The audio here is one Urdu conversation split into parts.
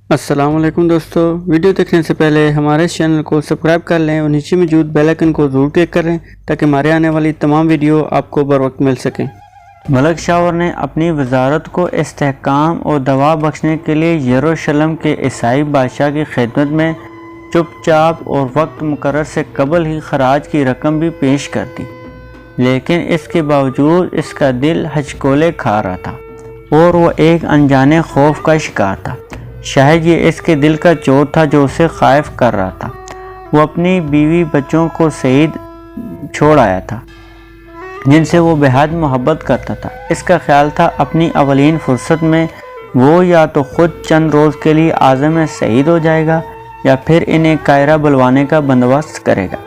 السلام علیکم دوستو، ویڈیو دیکھنے سے پہلے ہمارے چینل کو سبسکرائب کر لیں اور نیچے موجود بیل آئکن کو ضرور کلک کر لیں تاکہ ہمارے آنے والی تمام ویڈیو آپ کو بر وقت مل سکیں۔ ملک شاور نے اپنی وزارت کو استحکام اور دوا بخشنے کے لیے یروشلم کے عیسائی بادشاہ کی خدمت میں چپ چاپ اور وقت مقرر سے قبل ہی خراج کی رقم بھی پیش کر دی، لیکن اس کے باوجود اس کا دل ہچکولے کھا رہا تھا اور وہ ایک انجانے خوف کا شکار تھا۔ شاید یہ اس کے دل کا چوٹ تھا جو اسے خائف کر رہا تھا۔ وہ اپنی بیوی بچوں کو شہید چھوڑ آیا تھا جن سے وہ بے حد محبت کرتا تھا۔ اس کا خیال تھا اپنی اولین فرصت میں وہ یا تو خود چند روز کے لیے اعظم میں شہید ہو جائے گا یا پھر انہیں قاہرہ بلوانے کا بندوبست کرے گا،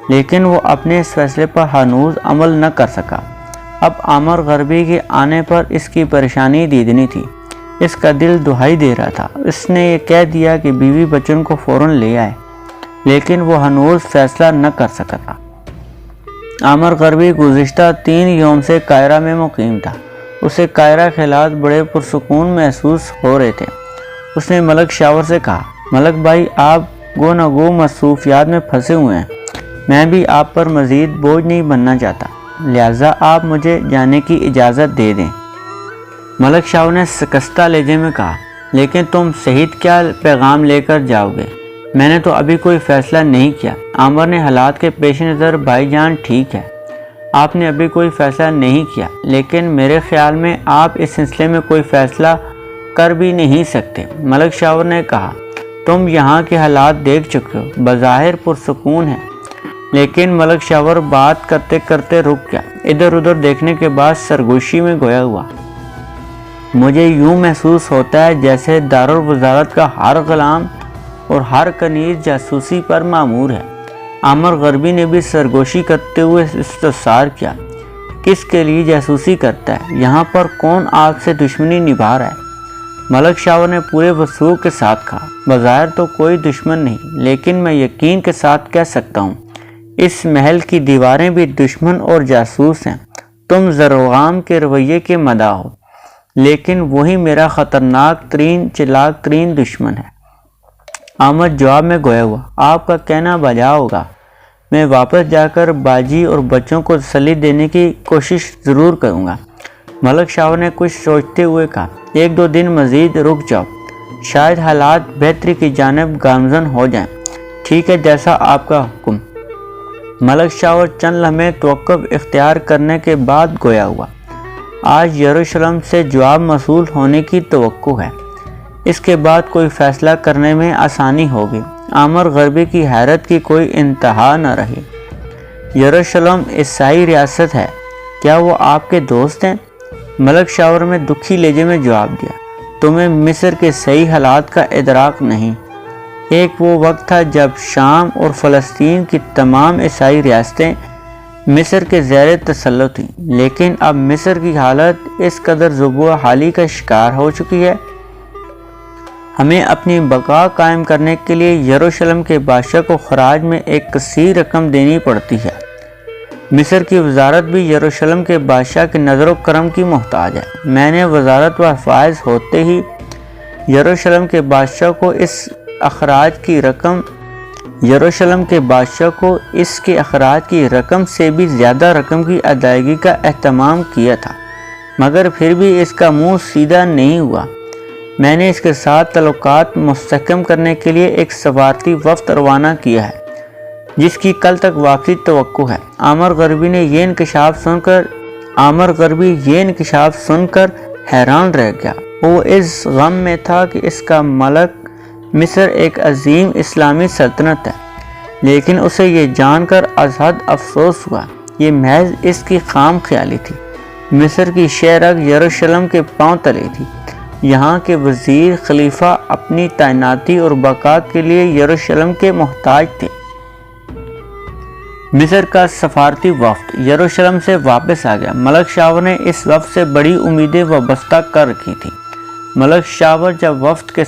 لیکن وہ اپنے اس فیصلے پر ہنوز عمل نہ کر سکا۔ اب عامر غربی کے آنے پر اس کی پریشانی دیدنی تھی۔ اس کا دل دہائی دے رہا تھا۔ اس نے یہ کہہ دیا کہ بیوی بچوں کو فوراً لے آئے، لیکن وہ ہنوز فیصلہ نہ کر سکا تھا۔ عامر غربی گزشتہ 3 یوم سے قاہرہ میں مقیم تھا۔ اسے قاہرہ کے حالات بڑے پرسکون محسوس ہو رہے تھے۔ اس نے ملک شاور سے کہا، ملک بھائی، آپ گو نہ گو مصروفیات میں پھنسے ہوئے ہیں۔ میں بھی آپ پر مزید بوجھ نہیں بننا چاہتا، لہٰذا آپ مجھے جانے کی اجازت دے دیں۔ ملک شاور نے شکستہ لہجے میں کہا، لیکن تم شہید کیا پیغام لے کر جاؤ گے؟ میں نے تو ابھی کوئی فیصلہ نہیں کیا۔ عامر نے حالات کے پیش نظر، بھائی جان ٹھیک ہے، آپ نے ابھی کوئی فیصلہ نہیں کیا، لیکن میرے خیال میں آپ اس سلسلے میں کوئی فیصلہ کر بھی نہیں سکتے۔ ملک شاور نے کہا، تم یہاں کے حالات دیکھ چکے ہو، بظاہر پرسکون ہے۔ لیکن ملک شاور بات کرتے کرتے رک گیا، ادھر ادھر دیکھنے کے بعد سرگوشی میں گویا ہوا۔ مجھے یوں محسوس ہوتا ہے جیسے دارالوزارت کا ہر غلام اور ہر کنیز جاسوسی پر مامور ہے۔ عامر غربی نے بھی سرگوشی کرتے ہوئے استفسار کیا، کس کے لیے جاسوسی کرتا ہے؟ یہاں پر کون آپ سے دشمنی نبھا رہا ہے؟ ملک شاور نے پورے وثوق کے ساتھ کہا، بظاہر تو کوئی دشمن نہیں، لیکن میں یقین کے ساتھ کہہ سکتا ہوں اس محل کی دیواریں بھی دشمن اور جاسوس ہیں۔ تم زرغام کے رویے کے مداح ہو، لیکن وہی میرا خطرناک ترین چلاک ترین دشمن ہے۔ عامر جواب میں گویا ہوا، آپ کا کہنا بجا ہوگا، میں واپس جا کر باجی اور بچوں کو تسلی دینے کی کوشش ضرور کروں گا۔ ملک شاور نے کچھ سوچتے ہوئے کہا، 1-2 دن مزید رک جاؤ، شاید حالات بہتری کی جانب گامزن ہو جائیں۔ ٹھیک ہے، جیسا آپ کا حکم۔ ملک شاور چند لمحے توقف اختیار کرنے کے بعد گویا ہوا، آج یروشلم سے جواب موصول ہونے کی توقع ہے، اس کے بعد کوئی فیصلہ کرنے میں آسانی ہوگی۔ عامر غربی کی حیرت کی کوئی انتہا نہ رہی۔ یروشلم عیسائی ریاست ہے، کیا وہ آپ کے دوست ہیں؟ ملک شاور میں دکھی لہجے میں جواب دیا، تمہیں مصر کے صحیح حالات کا ادراک نہیں۔ ایک وہ وقت تھا جب شام اور فلسطین کی تمام عیسائی ریاستیں مصر کے زیر تسلط تھیں، لیکن اب مصر کی حالت اس قدر ذوبِ حالی کا شکار ہو چکی ہے۔ ہمیں اپنی بقا قائم کرنے کے لیے یروشلم کے بادشاہ کو خراج میں ایک کثیر رقم دینی پڑتی ہے۔ مصر کی وزارت بھی یروشلم کے بادشاہ کی نظر و کرم کی محتاج ہے۔ میں نے وزارت و فائز ہوتے ہی یروشلم کے بادشاہ کو اس کے اخراج کی رقم سے بھی زیادہ رقم کی ادائیگی کا اہتمام کیا تھا، مگر پھر بھی اس کا منہ سیدھا نہیں ہوا۔ میں نے اس کے ساتھ تعلقات مستحکم کرنے کے لیے ایک سفارتی وفد روانہ کیا ہے، جس کی کل تک واپسی توقع ہے۔ عامر غربی یہ انکشاف سن کر حیران رہ گیا۔ وہ اس غم میں تھا کہ اس کا ملک مصر ایک عظیم اسلامی سلطنت ہے، لیکن اسے یہ جان کر از حد افسوس ہوا، یہ محض اس کی خام خیالی تھی۔ مصر کی شہرگ یروشلم کے پاؤں تلے تھی۔ یہاں کے وزیر خلیفہ اپنی تعیناتی اور بقا کے لیے یروشلم کے محتاج تھے۔ مصر کا سفارتی وفد یروشلم سے واپس آ گیا۔ ملک شاور نے اس وفد سے بڑی امیدیں وابستہ کر رکھی تھی۔ ملک شاور جب وفد کے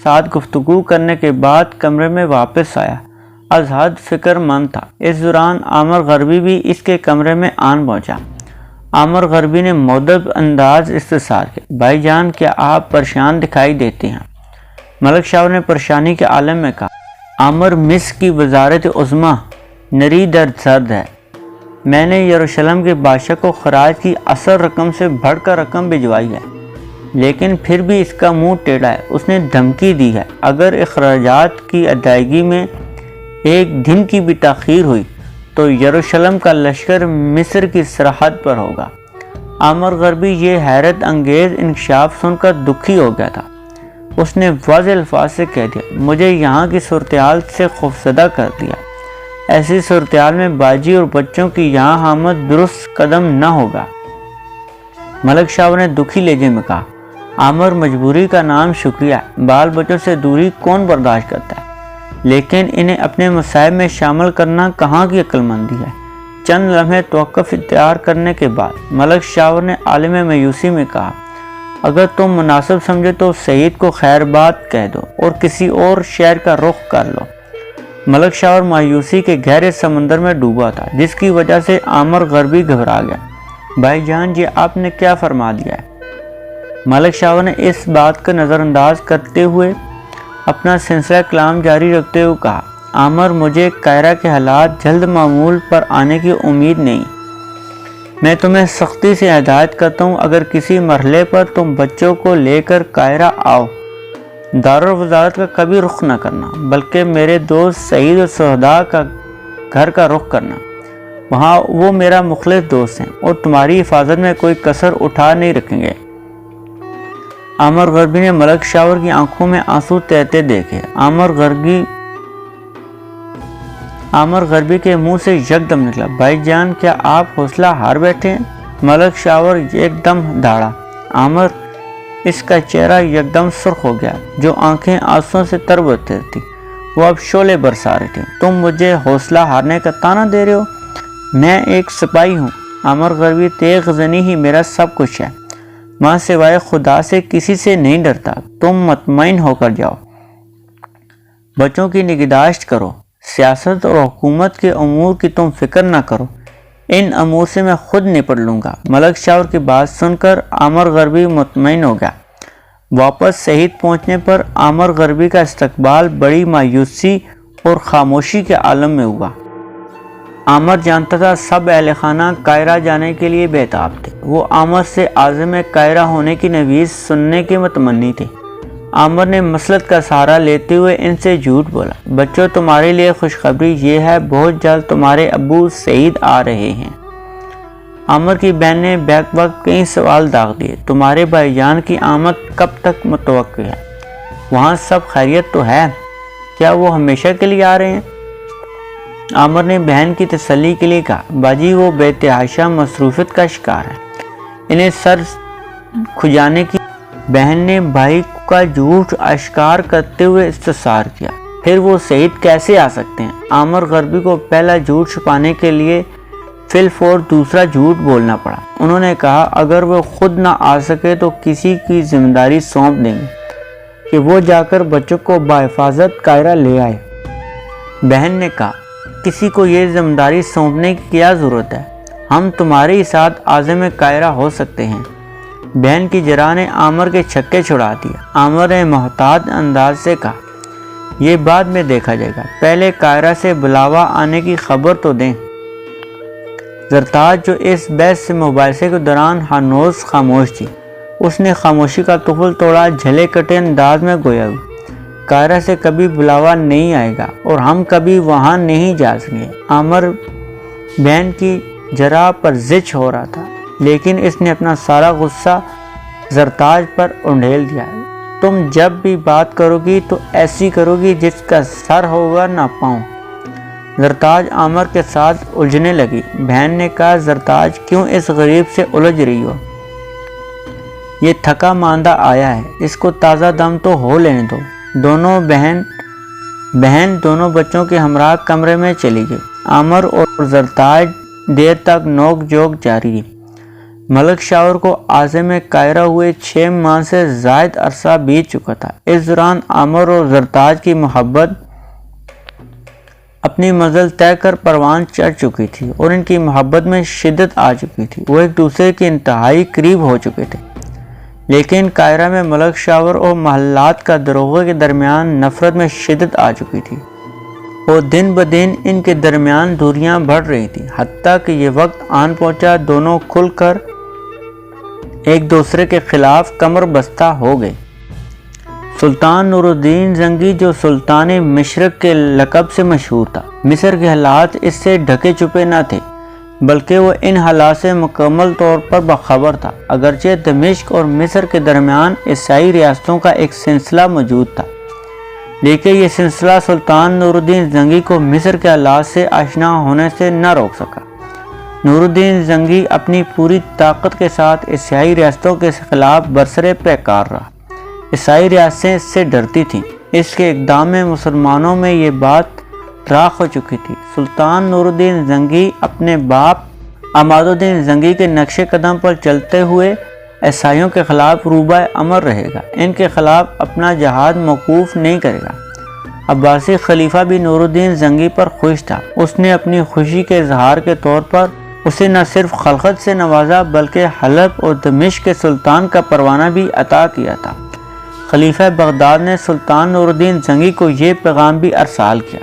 ساتھ گفتگو کرنے کے بعد کمرے میں واپس آیا، از حد فکر مند تھا۔ اس دوران عامر غربی بھی اس کے کمرے میں آن پہنچا۔ عامر غربی نے مؤدب انداز استفسار کیا، بھائی جان، کیا آپ پریشان دکھائی دیتے ہیں؟ ملک شاور نے پریشانی کے عالم میں کہا، عامر مصر کی وزارت عظمیٰ نری درد سرد ہے۔ میں نے یروشلم کے بادشاہ کو خراج کی اصل رقم سے بڑھ کر رقم بھجوائی ہے، لیکن پھر بھی اس کا منہ ٹیڑھا ہے۔ اس نے دھمکی دی ہے اگر اخراجات کی ادائیگی میں ایک دن کی بھی تاخیر ہوئی تو یروشلم کا لشکر مصر کی سرحد پر ہوگا۔ عامر غربی یہ حیرت انگیز انکشاف سن کر دکھی ہو گیا تھا۔ اس نے واضح الفاظ سے کہہ دیا، مجھے یہاں کی صورتحال سے خوفزدہ کر دیا۔ ایسی صورتحال میں باجی اور بچوں کی یہاں آمد درست قدم نہ ہوگا۔ ملک شاور نے دکھی لہجے میں کہا، عامر مجبوری کا نام شکریہ ہے، بال بچوں سے دوری کون برداشت کرتا ہے، لیکن انہیں اپنے مصائب میں شامل کرنا کہاں کی عقل مندی ہے۔ چند لمحے توقف اختیار کرنے کے بعد ملک شاور نے عالم مایوسی میں کہا، اگر تم مناسب سمجھے تو سعید کو خیر بات کہہ دو اور کسی اور شہر کا رخ کر لو۔ ملک شاور مایوسی کے گہرے سمندر میں ڈوبا تھا، جس کی وجہ سے عامر غربی گھبرا گیا۔ بھائی جان، یہ آپ نے کیا فرما دیا ہے؟ ملک شاور نے اس بات کا نظر انداز کرتے ہوئے اپنا سلسلہ کلام جاری رکھتے ہوئے کہا، عامر، مجھے قاہرہ کے حالات جلد معمول پر آنے کی امید نہیں۔ میں تمہیں سختی سے ہدایت کرتا ہوں، اگر کسی مرحلے پر تم بچوں کو لے کر قاہرہ آؤ، دارالوزارت کا کبھی رخ نہ کرنا، بلکہ میرے دوست سعید اور سہدا کا گھر کا رخ کرنا۔ وہاں وہ میرا مخلص دوست ہیں اور تمہاری حفاظت میں کوئی کسر اٹھا نہیں رکھیں گے۔ عامر غربی نے ملک شاور کی آنکھوں میں آنسو تہتے دیکھے۔ عامر غربی کے منہ سے یکدم نکلا، بھائی جان، کیا آپ حوصلہ ہار بیٹھے ہیں؟ ملک شاور ایک دم دھاڑا۔ عامر، اس کا چہرہ یکدم سرخ ہو گیا، جو آنکھیں آنسوؤں سے تر بتر تھی، وہ اب شعلے برسا رہے تھے۔ تم مجھے حوصلہ ہارنے کا طعنہ دے رہے ہو؟ میں ایک سپاہی ہوں۔ عامر غربی، تیغ زنی ہی میرا سب کچھ ہے، ماں سوائے خدا سے کسی سے نہیں ڈرتا۔ تم مطمئن ہو کر جاؤ، بچوں کی نگہداشت کرو، سیاست اور حکومت کے امور کی تم فکر نہ کرو، ان امور سے میں خود نپٹ لوں گا۔ ملک شاور کی بات سن کر عامر غربی مطمئن ہو گیا۔ واپس سعید پہنچنے پر عامر غربی کا استقبال بڑی مایوسی اور خاموشی کے عالم میں ہوا۔ عامر جانتا تھا سب اہل خانہ قاہرہ جانے کے لیے بےتاب تھے۔ وہ عامر سے عازم قاہرہ ہونے کی نوید سننے کے متمنی تھے۔ عامر نے مسلط کا سہارا لیتے ہوئے ان سے جھوٹ بولا، بچوں، تمہارے لیے خوشخبری یہ ہے، بہت جلد تمہارے ابو سعید آ رہے ہیں۔ عامر کی بہن نے بیک وقت کئی سوال داغ دیے، تمہارے بھائی جان کی آمد کب تک متوقع ہے؟ وہاں سب خیریت تو ہے؟ کیا وہ ہمیشہ کے لیے آ رہے ہیں؟ عامر نے بہن کی تسلی کے لیے کہا، باجی، وہ بے تحاشا مصروفیت کا شکار ہے، انہیں سر کھجانے کی۔ بہن نے بھائی کا جھوٹ اشکار کرتے ہوئے استفسار کیا، پھر وہ سعید کیسے آ سکتے ہیں؟ عامر غربی کو پہلا جھوٹ چھپانے کے لیے فی الفور دوسرا جھوٹ بولنا پڑا۔ انہوں نے کہا، اگر وہ خود نہ آ سکے تو کسی کی ذمہ داری سونپ دیں گے کہ وہ جا کر بچوں کو بحفاظت قاہرہ لے آئے۔ بہن نے کہا، کسی کو یہ ذمہ داری سونپنے کی کیا ضرورت ہے؟ ہم تمہارے ساتھ عازم قاہرہ ہو سکتے ہیں۔ بہن کی جرح نے عامر کے چھکے چھڑا دیا۔ عامر نے محتاط انداز سے کہا، یہ بعد میں دیکھا جائے گا، پہلے قاہرہ سے بلاوا آنے کی خبر تو دیں۔ زرتاج، جو اس بحث سے مباحثے کے دوران ہنوز خاموش تھی، اس نے خاموشی کا طفل توڑا، جھلے کٹے انداز میں گویا ہوا، قاہرہ سے کبھی بلاوا نہیں آئے گا اور ہم کبھی وہاں نہیں جا سکیں۔ عامر بہن کی جرح پر زچ ہو رہا تھا، لیکن اس نے اپنا سارا غصہ زرتاج پر انڈھیل دیا۔ تم جب بھی بات کرو گی تو ایسی کرو گی جس کا سر ہوگا نہ پاؤں۔ زرتاج عامر کے ساتھ الجھنے لگی۔ بہن نے کہا، زرتاج، کیوں اس غریب سے الجھ رہی ہو؟ یہ تھکا ماندہ آیا ہے، اس کو تازہ دم تو ہو لینے دو۔ بہن دونوں بچوں کے ہمراہ کمرے میں چلی گئی۔ عامر اور زرتاج دیر تک نوک جھوک جاری رہی۔ ملک شاور کو عازم قاہرہ ہوئے 6 ماہ سے زائد عرصہ بیت چکا تھا۔ اس دوران عامر اور زرتاج کی محبت اپنی منزل طے کر پروان چڑھ چکی تھی اور ان کی محبت میں شدت آ چکی تھی۔ وہ ایک دوسرے کے انتہائی قریب ہو چکے تھے۔ لیکن قاہرہ میں ملک شاور اور محلات کا دروغے کے درمیان نفرت میں شدت آ چکی تھی اور دن بدن ان کے درمیان دوریاں بڑھ رہی تھیں، حتیٰ کہ یہ وقت آن پہنچا دونوں کھل کر ایک دوسرے کے خلاف کمر بستہ ہو گئے۔ سلطان نور الدین زنگی، جو سلطان مشرق کے لقب سے مشہور تھا، مصر کے حالات اس سے ڈھکے چھپے نہ تھے، بلکہ وہ ان حالات سے مکمل طور پر باخبر تھا۔ اگرچہ دمشق اور مصر کے درمیان عیسائی ریاستوں کا ایک سلسلہ موجود تھا، لیکن یہ سلسلہ سلطان نور الدین زنگی کو مصر کے حالات سے آشنا ہونے سے نہ روک سکا۔ نور الدین زنگی اپنی پوری طاقت کے ساتھ عیسائی ریاستوں کے خلاف برسر پیکار رہا۔ عیسائی ریاستیں اس سے ڈرتی تھیں، اس کے اقدام میں مسلمانوں میں یہ بات راکھ ہو چکی تھی۔ سلطان نور الدین زنگی اپنے باپ عماد الدین زنگی کے نقش قدم پر چلتے ہوئے عیسائیوں کے خلاف روبہ امر رہے گا، ان کے خلاف اپنا جہاد موقوف نہیں کرے گا۔ عباسی خلیفہ بھی نور الدین زنگی پر خوش تھا۔ اس نے اپنی خوشی کے اظہار کے طور پر اسے نہ صرف خلقت سے نوازا بلکہ حلب اور دمشق کے سلطان کا پروانہ بھی عطا کیا تھا۔ خلیفہ بغداد نے سلطان نور الدین زنگی کو یہ پیغام بھی ارسال کیا،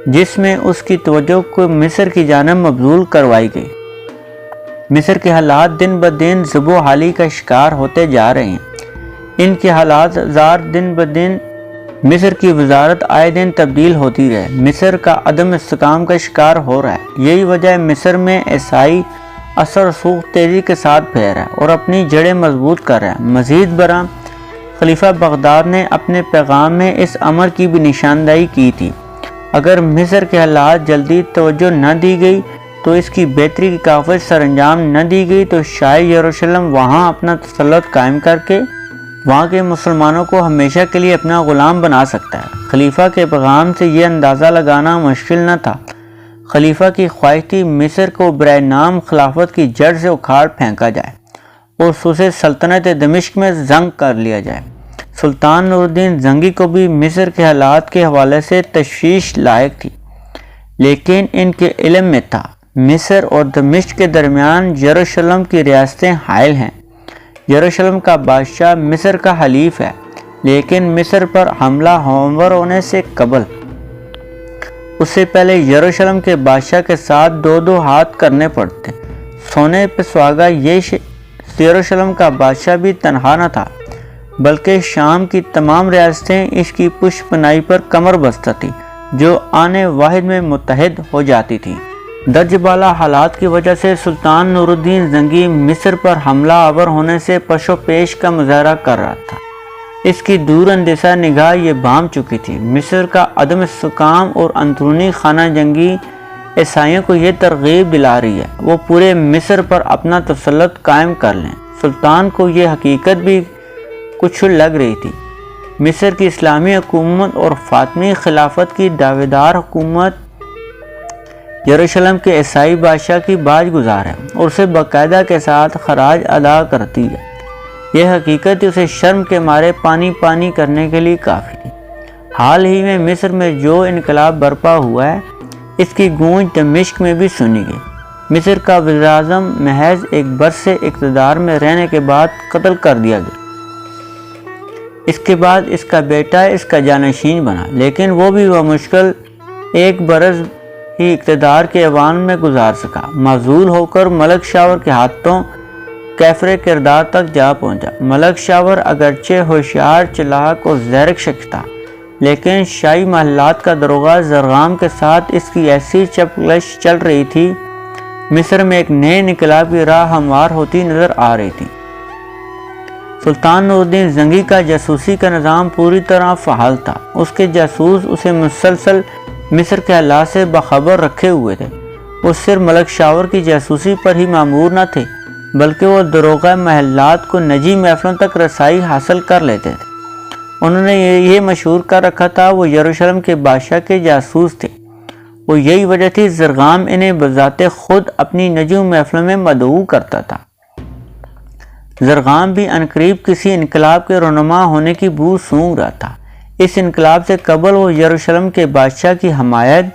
جس میں اس کی توجہ کو مصر کی جانب مبذول کروائی گئی۔ مصر کے حالات دن بدن ضب و حالی کا شکار ہوتے جا رہے ہیں۔ ان کے حالات زار دن بدن مصر کی وزارت آئے دن تبدیل ہوتی رہے۔ مصر کا عدم استحکام کا شکار ہو رہا ہے۔ یہی وجہ ہے مصر میں عیسائی اثر رسوخ تیزی کے ساتھ پھیل رہا ہے اور اپنی جڑیں مضبوط کر رہا ہے۔ مزید برآں خلیفہ بغداد نے اپنے پیغام میں اس امر کی بھی نشاندہی کی تھی، اگر مصر کے حالات جلدی توجہ نہ دی گئی تو اس کی بہتری کی کاوش سر انجام نہ دی گئی تو شاہ یروشلم وہاں اپنا تسلط قائم کر کے وہاں کے مسلمانوں کو ہمیشہ کے لیے اپنا غلام بنا سکتا ہے۔ خلیفہ کے پیغام سے یہ اندازہ لگانا مشکل نہ تھا۔ خلیفہ کی خواہش تھی مصر کو برائے نام خلافت کی جڑ سے اکھاڑ پھینکا جائے اور اسے سلطنت دمشق میں زنگ کر لیا جائے۔ سلطان نور الدین زنگی کو بھی مصر کے حالات کے حوالے سے تشویش لائق تھی، لیکن ان کے علم میں تھا مصر اور دمشق کے درمیان یروشلم کی ریاستیں حائل ہیں۔ یروشلم کا بادشاہ مصر کا حلیف ہے، لیکن مصر پر حملہ ہومور ہونے سے قبل اس سے پہلے یروشلم کے بادشاہ کے ساتھ دو ہاتھ کرنے پڑتے۔ سونے پہ سہاگا یہ یروشلم کا بادشاہ بھی تنہا نہ تھا، بلکہ شام کی تمام ریاستیں اس کی پشت پناہی پر کمر بستہ تھی، جو آنے واحد میں متحد ہو جاتی تھی۔ درج بالا حالات کی وجہ سے سلطان نور الدین زنگی مصر پر حملہ آور ہونے سے پش و پیش کا مظاہرہ کر رہا تھا۔ اس کی دور اندیشہ نگاہ یہ بام چکی تھی۔ مصر کا عدم استحکام اور اندرونی خانہ جنگی عیسائیوں کو یہ ترغیب دلا رہی ہے وہ پورے مصر پر اپنا تسلط قائم کر لیں۔ سلطان کو یہ حقیقت بھی کچھ لگ رہی تھی، مصر کی اسلامی حکومت اور فاطمی خلافت کی دعوے دار حکومت یروشلم کے عیسائی بادشاہ کی باج گزار ہے اور اسے باقاعدہ کے ساتھ خراج ادا کرتی ہے۔ یہ حقیقت اسے شرم کے مارے پانی پانی کرنے کے لیے کافی تھی۔ حال ہی میں مصر میں جو انقلاب برپا ہوا ہے، اس کی گونج دمشق میں بھی سنی گئی۔ مصر کا وزیر اعظم محض ایک برس اقتدار میں رہنے کے بعد قتل کر دیا گیا۔ اس کے بعد اس کا بیٹا اس کا جانشین بنا، لیکن وہ بھی بمشکل ایک برس ہی اقتدار کے ایوان میں گزار سکا۔ معزول ہو کر ملک شاور کے ہاتھوں کیفر کردار تک جا پہنچا۔ ملک شاور اگرچہ ہوشیار، چلاک اور زیرک شخص تھا، لیکن شاہی محلات کا داروغہ زرغام کے ساتھ اس کی ایسی چپکلش چل رہی تھی، مصر میں ایک نئے انقلاب کی راہ ہموار ہوتی نظر آ رہی تھی۔ سلطان نور الدین زنگی کا جاسوسی کا نظام پوری طرح فعال تھا۔ اس کے جاسوس اسے مسلسل مصر کے حالات سے باخبر رکھے ہوئے تھے۔ وہ صرف ملک شاور کی جاسوسی پر ہی مامور نہ تھے، بلکہ وہ داروغہ محلات کو نجی محفلوں تک رسائی حاصل کر لیتے تھے۔ انہوں نے یہ مشہور کر رکھا تھا وہ یروشلم کے بادشاہ کے جاسوس تھے۔ وہ یہی وجہ تھی زرغام انہیں بذات خود اپنی نجی محفلوں میں مدعو کرتا تھا۔ زرغام بھی عنقریب کسی انقلاب کے رونما ہونے کی بو سونگھ رہا تھا۔ اس انقلاب سے قبل وہ یروشلم کے بادشاہ کی حمایت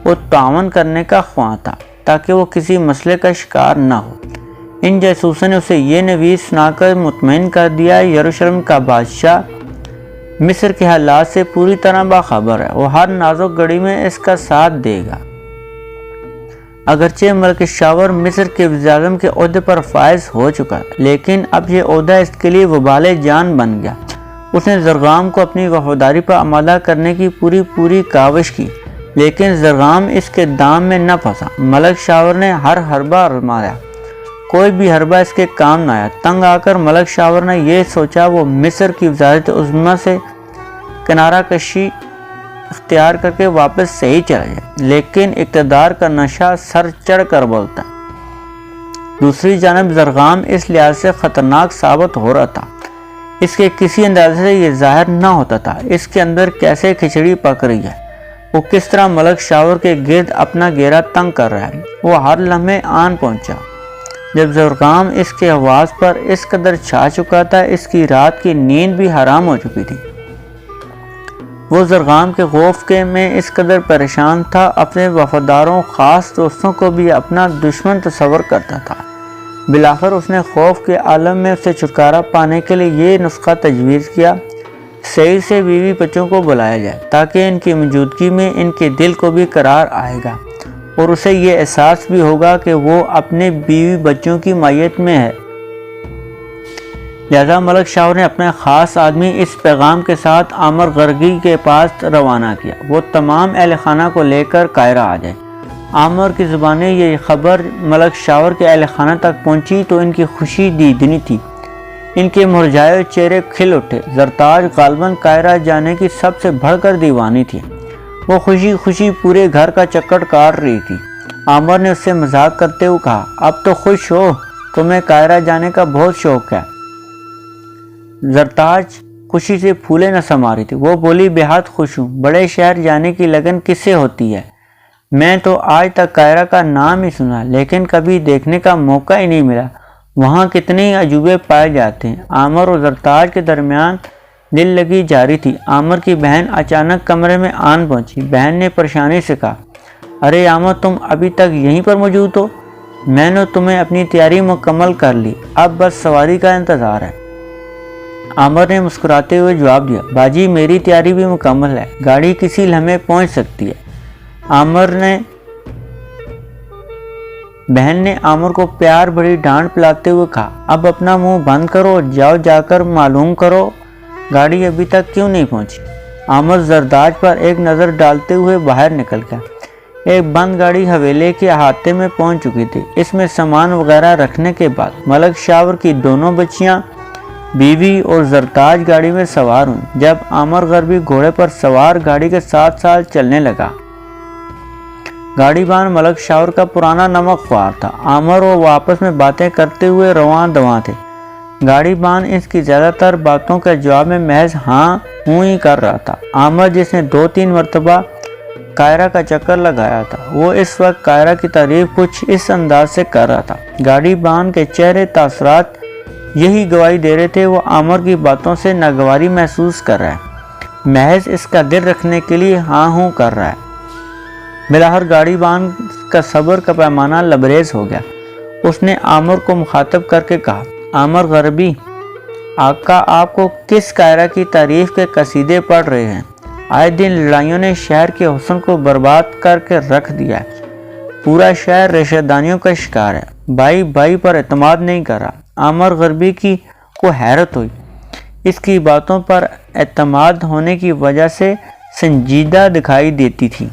اور تعاون کرنے کا خواہاں تھا، تاکہ وہ کسی مسئلے کا شکار نہ ہو۔ ان جاسوسوں نے اسے یہ نوید سنا کر مطمئن کر دیا یروشلم کا بادشاہ مصر کے حالات سے پوری طرح باخبر ہے، وہ ہر نازک گھڑی میں اس کا ساتھ دے گا۔ اگرچہ ملک شاور مصر کے وزیر اعظم کے عہدے پر فائز ہو چکا، لیکن اب یہ عہدہ اس کے لیے وبال جان بن گیا۔ اس نے زرغام کو اپنی وفاداری پر آمادہ کرنے کی پوری کاوش کی، لیکن زرغام اس کے دام میں نہ پھنسا۔ ملک شاور نے ہر حربہ آزمایا، کوئی بھی حربہ اس کے کام نہ آیا۔ تنگ آ کر ملک شاور نے یہ سوچا وہ مصر کی وزارت عظمیٰ سے کنارہ کشی اختیار کر کے واپس صحیح چلا جائے، لیکن اقتدار کا نشہ سر چڑھ کر بولتا ہے۔ دوسری جانب زرغام اس لحاظ سے خطرناک ثابت ہو رہا تھا، اس کے کسی اندازے سے یہ ظاہر نہ ہوتا تھا اس کے اندر کیسے کھچڑی پک رہی ہے، وہ کس طرح ملک شاور کے گرد اپنا گھیرا تنگ کر رہا ہے۔ وہ ہر لمحے آن پہنچا۔ جب زرغام اس کے حواس پر اس قدر چھا چکا تھا، اس کی رات کی نیند بھی حرام ہو چکی تھی۔ وہ زرغام کے خوف کے میں اس قدر پریشان تھا، اپنے وفاداروں خاص دوستوں کو بھی اپنا دشمن تصور کرتا تھا۔ بالآخر اس نے خوف کے عالم میں اسے چھٹکارا پانے کے لیے یہ نسخہ تجویز کیا، صحیح سے بیوی بچوں کو بلایا جائے تاکہ ان کی موجودگی میں ان کے دل کو بھی قرار آئے گا اور اسے یہ احساس بھی ہوگا کہ وہ اپنے بیوی بچوں کی مائیت میں ہے۔ لہذا ملک شاور نے اپنے خاص آدمی اس پیغام کے ساتھ عامر غرگی کے پاس روانہ کیا، وہ تمام اہل خانہ کو لے کر قاہرہ آ جائے۔ عامر کی زبانیں یہ خبر ملک شاور کے اہل خانہ تک پہنچی تو ان کی خوشی دیدنی تھی، ان کے مرجھائے ہوئے چہرے کھل اٹھے۔ زرتاج غالباً قاہرہ جانے کی سب سے بڑھ کر دیوانی تھی، وہ خوشی خوشی پورے گھر کا چکر کاٹ رہی تھی۔ عامر نے اس سے مذاق کرتے ہوئے کہا، اب تو خوش ہو، تمہیں قاہرہ جانے کا بہت شوق ہے۔ زرتاج خوشی سے پھولے نہ سما رہی تھی، وہ بولی، بے حد خوش ہوں، بڑے شہر جانے کی لگن کس سے ہوتی ہے؟ میں تو آج تک قاہرہ کا نام ہی سنا، لیکن کبھی دیکھنے کا موقع ہی نہیں ملا، وہاں کتنے عجوبے پائے جاتے ہیں۔ عامر اور زرتاج کے درمیان دل لگی جاری تھی۔ عامر کی بہن اچانک کمرے میں آن پہنچی۔ بہن نے پریشانی سے کہا، ارے عامر، تم ابھی تک یہیں پر موجود ہو؟ میں نے تمہیں اپنی تیاری مکمل کر لی، اب بس سواری کا انتظار ہے۔ عامر نے مسکراتے ہوئے جواب دیا، باجی میری تیاری بھی مکمل ہے، گاڑی کسی لمحے پہنچ سکتی ہے۔ بہن نے عامر کو پیار بھری ڈانٹ پلاتے ہوئے کہا، اب اپنا منہ بند کرو، جاؤ جا کر معلوم کرو گاڑی ابھی تک کیوں نہیں پہنچی۔ عامر زرتاج پر ایک نظر ڈالتے ہوئے باہر نکل گیا۔ ایک بند گاڑی حویلے کے احاطے میں پہنچ چکی تھی۔ اس میں سامان وغیرہ رکھنے کے بعد ملک شاور کی دونوں بچیاں، بیوی اور زرتاج گاڑی میں سوار ہوئیں۔ جب عامر غربی گھوڑے پر سوار گاڑی کے ساتھ ساتھ چلنے لگا، گاڑی بان ملک شاور کا پرانا نمک خوار تھا۔ عامر اور وہ آپس میں باتیں کرتے ہوئے رواں دواں تھے۔ گاڑی بان اس کی زیادہ تر باتوں کے جواب میں محض ہاں ہوں ہی کر رہا تھا۔ عامر جس نے 2-3 مرتبہ قاہرہ کا چکر لگایا تھا، وہ اس وقت قاہرہ کی تعریف کچھ اس انداز سے کر رہا تھا۔ گاڑی بان کے چہرے تاثرات یہی گواہی دے رہے تھے، وہ عامر کی باتوں سے ناگواری محسوس کر رہا ہے، محض اس کا دل رکھنے کے لیے ہاں ہوں کر رہا ہے۔ بالآخر گاڑی بان کا صبر کا پیمانہ لبریز ہو گیا۔ اس نے عامر کو مخاطب کر کے کہا، عامر غربی، آقا آپ کو کس قاہرہ کی تعریف کے قصیدے پڑھ رہے ہیں؟ آئے دن لڑائیوں نے شہر کے حسن کو برباد کر کے رکھ دیا ہے، پورا شہر ریشہ دانیوں کا شکار ہے، بھائی بھائی پر اعتماد نہیں کر رہا۔ عامر غربی کو حیرت ہوئی، اس کی باتوں پر اعتماد ہونے کی وجہ سے سنجیدہ دکھائی دیتی تھی۔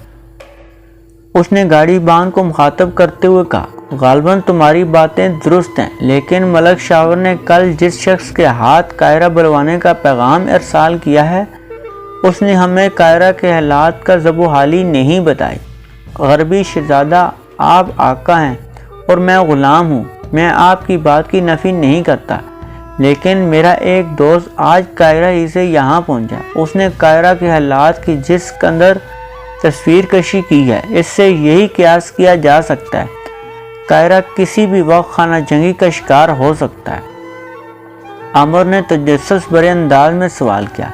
اس نے گاڑی بان کو مخاطب کرتے ہوئے کہا، غالباً تمہاری باتیں درست ہیں، لیکن ملک شاور نے کل جس شخص کے ہاتھ قاہرہ بلوانے کا پیغام ارسال کیا ہے، اس نے ہمیں قاہرہ کے حالات کا ذب و حالی نہیں بتائی۔ غربی شہزادہ، آپ آقا ہیں اور میں غلام ہوں، میں آپ کی بات کی نفی نہیں کرتا، لیکن میرا ایک دوست آج قاہرہ ہی سے یہاں پہنچا، اس نے قاہرہ کے حالات کی جس قدر تصویر کشی کی ہے، اس سے یہی قیاس کیا جا سکتا ہے قاہرہ کسی بھی وقت خانہ جنگی کا شکار ہو سکتا ہے۔ عامر نے تجسس بھرے انداز میں سوال کیا،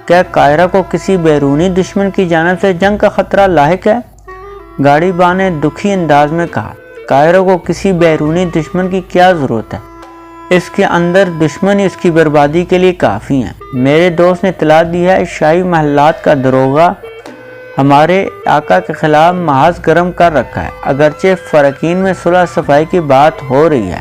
کیا قاہرہ کو کسی بیرونی دشمن کی جانب سے جنگ کا خطرہ لاحق ہے؟ گاڑی بان نے دکھی انداز میں کہا، قاہرہ کو کسی بیرونی دشمن کی کیا ضرورت ہے؟ اس کے اندر دشمن ہی اس کی بربادی کے لیے کافی ہیں۔ میرے دوست نے اطلاع دی ہے شاہی محلات کا داروغہ ہمارے آقا کے خلاف محاذ گرم کر رکھا ہے، اگرچہ فریقین میں صلح صفائی کی بات ہو رہی ہے۔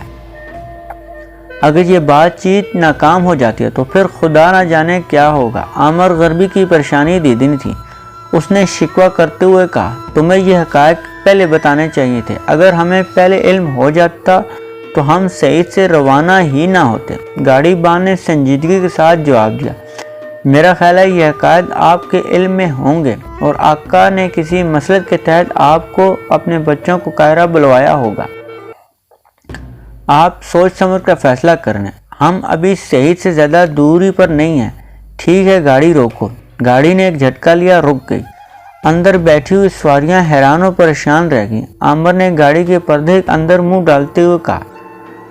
اگر یہ بات چیت ناکام ہو جاتی ہے تو پھر خدا نہ جانے کیا ہوگا۔ عامر غربی کی پریشانی دیدن تھی۔ اس نے شکوہ کرتے ہوئے کہا تمہیں یہ حقائق پہلے بتانے چاہیے تھے، اگر ہمیں پہلے علم ہو جاتا تو ہم سعید سے روانہ ہی نہ ہوتے۔ گاڑی بان نے سنجیدگی کے ساتھ جواب دیا میرا خیال ہے یہ حقائق آپ کے علم میں ہوں گے اور آقا نے کسی مصلحت کے تحت آپ کو اپنے بچوں کو قاہرہ بلوایا ہوگا۔ آپ سوچ سمجھ کر فیصلہ کریں، ہم ابھی سعید سے زیادہ دوری پر نہیں ہیں۔ ٹھیک ہے گاڑی روکو۔ گاڑی نے ایک جھٹکا لیا، رک گئی۔ اندر بیٹھی ہوئی سواریاں حیران و پریشان رہ گئیں۔ عامر نے گاڑی کے پردے کے اندر منہ ڈالتے ہوئے کہا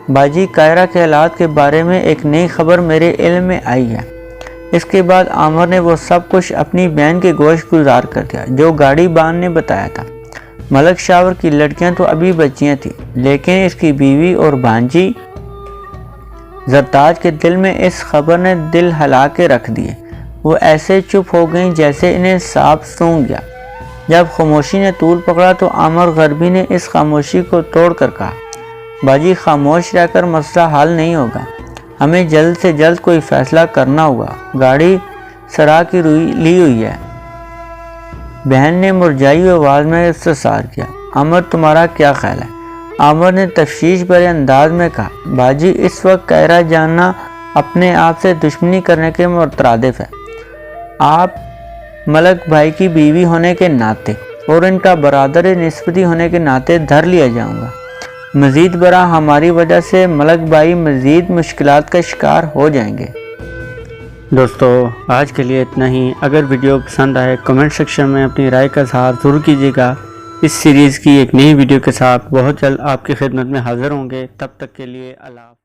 باجی قاہرہ کے حالات کے بارے میں ایک نئی خبر میرے علم میں آئی ہے۔ اس کے بعد عامر نے وہ سب کچھ اپنی بہن کے گوش گزار کر دیا جو گاڑی بان نے بتایا تھا۔ ملک شاور کی لڑکیاں تو ابھی بچیاں تھیں، لیکن اس کی بیوی اور بھانجی زرتاج کے دل میں اس خبر نے دل ہلا کے رکھ دیے۔ وہ ایسے چپ ہو گئیں جیسے انہیں سانپ سونگھ گیا۔ جب خاموشی نے طول پکڑا تو عامر غربی نے اس خاموشی کو توڑ کر کہا باجی خاموش رہ کر مسئلہ حل نہیں ہوگا، ہمیں جلد سے جلد کوئی فیصلہ کرنا ہوگا۔ گاڑی سرا کی لی ہوئی ہے۔ بہن نے مرجائی ہوئی آواز میں استفسار کیا عامر تمہارا کیا خیال ہے؟ عامر نے تشویش بھرے انداز میں کہا باجی اس وقت قاہرہ جانا اپنے آپ سے دشمنی کرنے کے مترادف ہے۔ آپ ملک بھائی کی بیوی ہونے کے ناطے اور ان کا برادر نسبتی ہونے کے ناطے دھر لیا جاؤں گا۔ مزید برآں ہماری وجہ سے ملک بھائی مزید مشکلات کا شکار ہو جائیں گے۔ دوستو آج کے لیے اتنا ہی۔ اگر ویڈیو پسند آئے کمنٹ سیکشن میں اپنی رائے کا اظہار ضرور کیجیے گا۔ اس سیریز کی ایک نئی ویڈیو کے ساتھ بہت جلد آپ کی خدمت میں حاضر ہوں گے۔ تب تک کے لیے اللہ حافظ۔